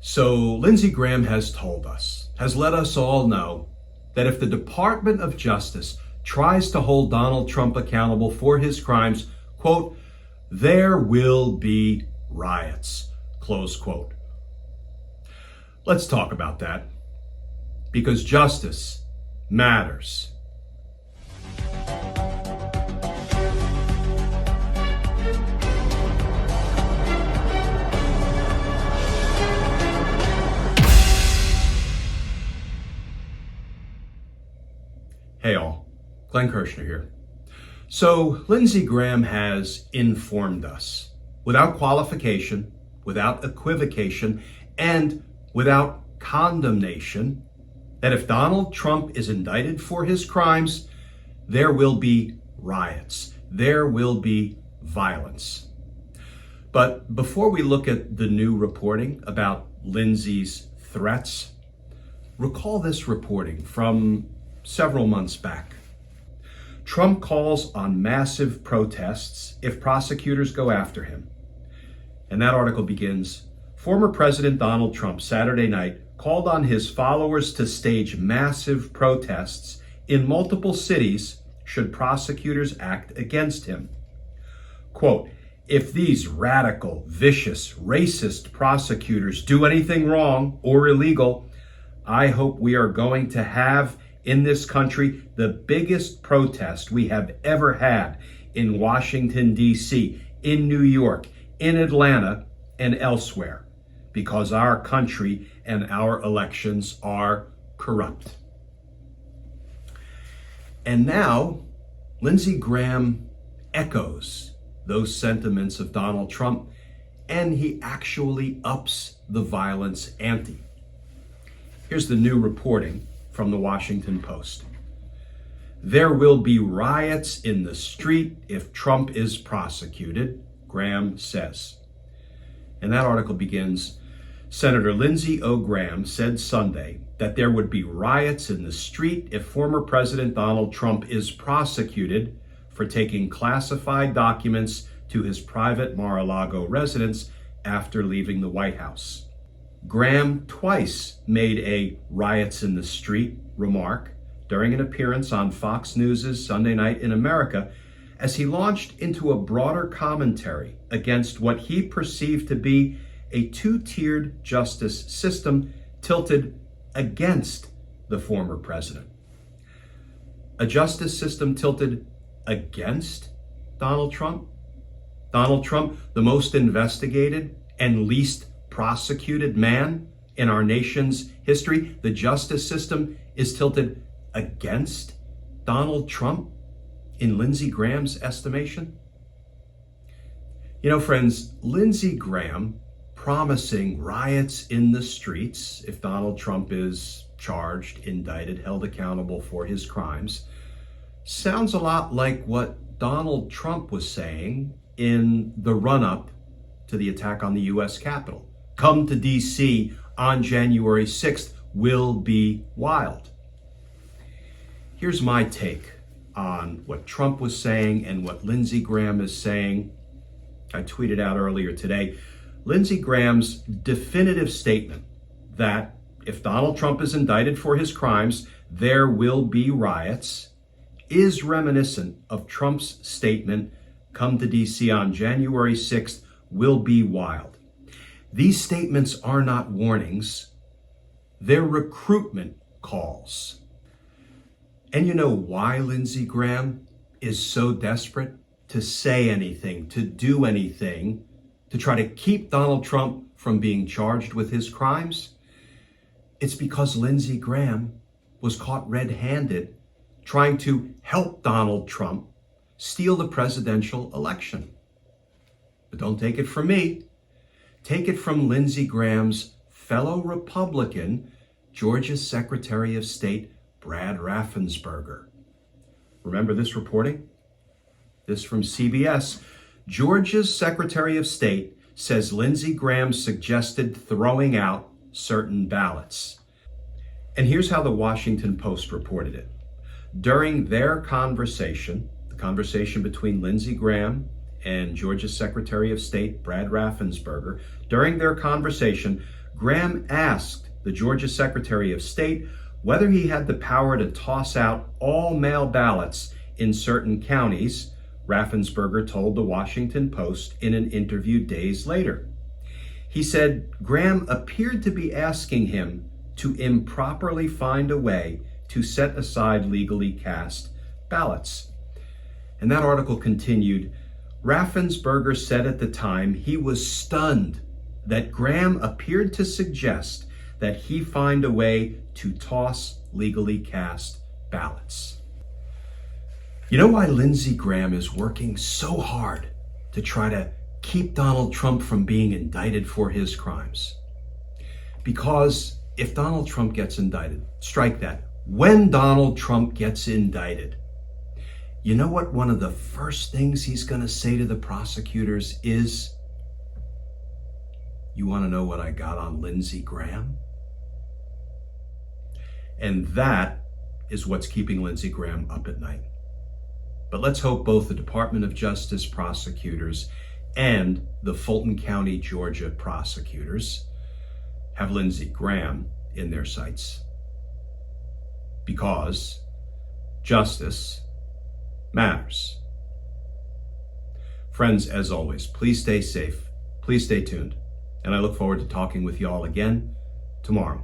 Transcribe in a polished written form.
So Lindsey Graham has told us, has let us all know, that if the Department of Justice tries to hold Donald Trump accountable for his crimes, quote, there will be riots, close quote. Let's talk about that, because justice matters. Hey all, Glenn Kirshner here. So Lindsey Graham has informed us, without qualification, without equivocation, and without condemnation, that if Donald Trump is indicted for his crimes, there will be riots, there will be violence. But before we look at the new reporting about Lindsey's threats, recall this reporting from several months back. Trump calls on massive protests if prosecutors go after him. And that article begins, former President Donald Trump Saturday night called on his followers to stage massive protests in multiple cities should prosecutors act against him. Quote, if these radical, vicious, racist prosecutors do anything wrong or illegal, I hope we are going to have in this country the biggest protest we have ever had in Washington, D.C., in New York, in Atlanta, and elsewhere, because our country and our elections are corrupt. And now, Lindsey Graham echoes those sentiments of Donald Trump, and he actually ups the violence ante. Here's the new reporting from the Washington Post. There will be riots in the street if Trump is prosecuted, Graham says. And that article begins, Senator Lindsey Graham said Sunday that there would be riots in the street if former President Donald Trump is prosecuted for taking classified documents to his private Mar-a-Lago residence after leaving the White House. Graham twice made a riots in the street remark during an appearance on Fox News' Sunday Night in America as he launched into a broader commentary against what he perceived to be a two-tiered justice system tilted against the former president. A justice system tilted against Donald Trump? Donald Trump, the most investigated and least prosecuted man in our nation's history, the justice system is tilted against Donald Trump in Lindsey Graham's estimation? You know, friends, Lindsey Graham promising riots in the streets if Donald Trump is charged, indicted, held accountable for his crimes sounds a lot like what Donald Trump was saying in the run-up to the attack on the U.S. Capitol. Come to D.C. on January 6th will be wild. Here's my take on what Trump was saying and what Lindsey Graham is saying. I tweeted out earlier today, Lindsey Graham's definitive statement that if Donald Trump is indicted for his crimes, there will be riots, is reminiscent of Trump's statement, come to D.C. on January 6th will be wild. These statements are not warnings, they're recruitment calls. And you know why Lindsey Graham is so desperate to say anything, to do anything, to try to keep Donald Trump from being charged with his crimes? It's because Lindsey Graham was caught red-handed trying to help Donald Trump steal the presidential election. But don't take it from me. Take it from Lindsey Graham's fellow Republican, Georgia's Secretary of State, Brad Raffensperger. Remember this reporting? This from CBS. Georgia's Secretary of State says Lindsey Graham suggested throwing out certain ballots. And here's how the Washington Post reported it. During their conversation, the conversation between Lindsey Graham and Georgia's Secretary of State, Brad Raffensperger, during their conversation, Graham asked the Georgia Secretary of State whether he had the power to toss out all mail ballots in certain counties, Raffensperger told the Washington Post in an interview days later. He said Graham appeared to be asking him to improperly find a way to set aside legally cast ballots. And that article continued, Raffensperger said at the time he was stunned that Graham appeared to suggest that he find a way to toss legally cast ballots. You know why Lindsey Graham is working so hard to try to keep Donald Trump from being indicted for his crimes? Because if Donald Trump gets indicted, strike that, when Donald Trump gets indicted, you know what one of the first things he's going to say to the prosecutors is? You want to know what I got on Lindsey Graham? And that is what's keeping Lindsey Graham up at night. But let's hope both the Department of Justice prosecutors and the Fulton County, Georgia prosecutors have Lindsey Graham in their sights. Because justice matters. Friends, as always, please stay safe, please stay tuned, and I look forward to talking with you all again tomorrow.